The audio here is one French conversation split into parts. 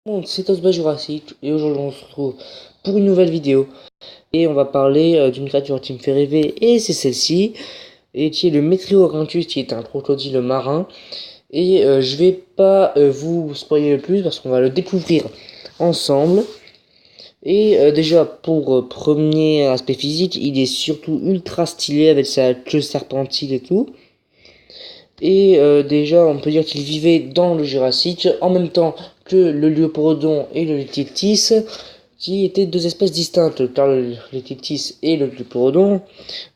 Bon, c'est Osba Jurassic et aujourd'hui on se retrouve pour une nouvelle vidéo et on va parler d'une créature qui me fait rêver et c'est celle-ci et qui est le Metriorhynchus qui est un crocodile marin et je vais pas vous spoiler le plus parce qu'on va le découvrir ensemble et déjà pour premier aspect physique il est surtout ultra stylé avec sa queue serpentine et tout. Et déjà, on peut dire qu'il vivait dans le Jurassique, en même temps que le Léoprodon et le Litictis, qui étaient deux espèces distinctes, car le Litictis et le Léoprodon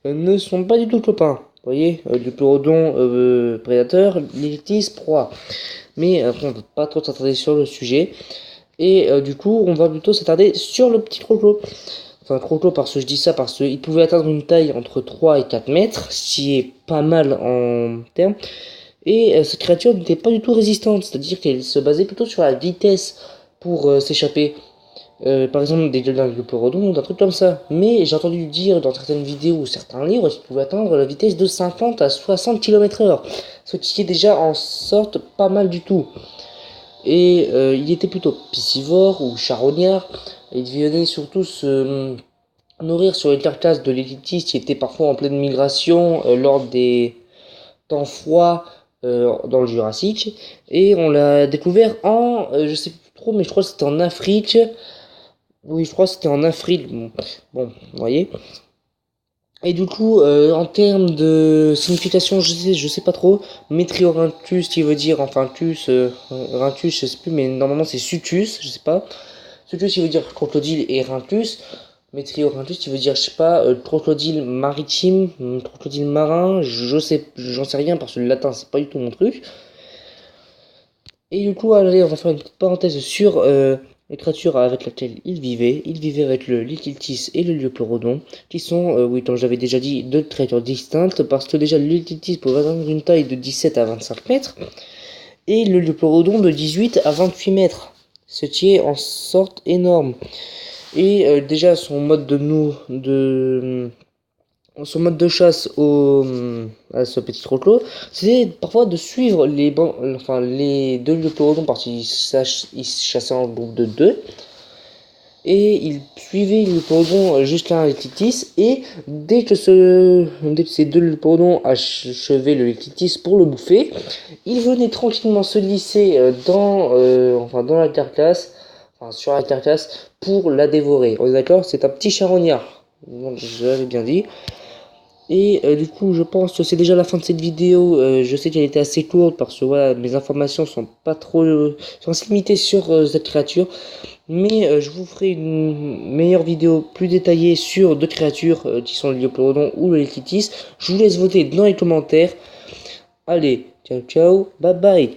ne sont pas du tout copains. Vous voyez, le Léoprodon prédateur, Litictis proie. Mais après, on ne peut pas trop s'attarder sur le sujet. Et du coup, on va plutôt s'attarder sur le petit croco. Enfin, croco, parce que je dis ça, parce qu'il pouvait atteindre une taille entre 3 et 4 mètres, ce qui est pas mal en termes. Et cette créature n'était pas du tout résistante, c'est-à-dire qu'elle se basait plutôt sur la vitesse pour s'échapper. Par exemple, des gueules de Pleurodon ou d'un truc comme ça. Mais j'ai entendu dire dans certaines vidéos ou certains livres qu'il pouvait atteindre la vitesse de 50 à 60 km/h. Ce qui est déjà en sorte pas mal du tout. Et il était plutôt piscivore ou charognard. Il venait surtout se nourrir sur les carcasses de l'Elitis qui étaient parfois en pleine migration lors des temps froids dans le Jurassique. Et on l'a découvert en, je sais plus trop, mais je crois que c'était en Afrique. Oui, je crois que c'était en Afrique. Bon, vous voyez. Et du coup, en termes de signification, je sais pas trop. Metriorhynchus, qui veut dire, enfin, Rhynchus, je sais plus, mais normalement c'est Sutus, je sais pas. Sutus, qui veut dire crocodile, et Rhynchus. Metriorhynchus, qui veut dire, je sais pas, crocodile maritime, crocodile marin, j'en sais rien, parce que le latin, c'est pas du tout mon truc. Et du coup, allez, on va faire une petite parenthèse sur les créatures avec lesquelles il vivait. Il vivait avec le Litiltis et le Léoplerodon, qui sont, oui, comme j'avais déjà dit, deux créatures distinctes, parce que déjà le Litiltis pouvait atteindre une taille de 17 à 25 mètres, et le Léoplerodon de 18 à 28 mètres, ce qui est en sorte énorme. Et déjà son mode de chasse à ce petit croco, c'était parfois de suivre les deux Léoplerodons parce qu'ils chassaient en groupe de deux. Et il suivait le Léoplerodon jusqu'à un Litictis. Et dès que ces deux Léoplerodons achevaient le Litictis pour le bouffer, il venait tranquillement se glisser dans la carcasse, enfin sur la carcasse, pour la dévorer. On est d'accord? C'est un petit charognard. Donc, je l'avais bien dit. Et du coup, je pense que c'est déjà la fin de cette vidéo. Je sais qu'elle était assez courte parce que voilà, mes informations sont pas trop, sont assez limitées sur cette créature. Mais je vous ferai une meilleure vidéo plus détaillée sur deux créatures qui sont le Léoplerodon ou le Litictis. Je vous laisse voter dans les commentaires. Allez, ciao ciao, bye bye.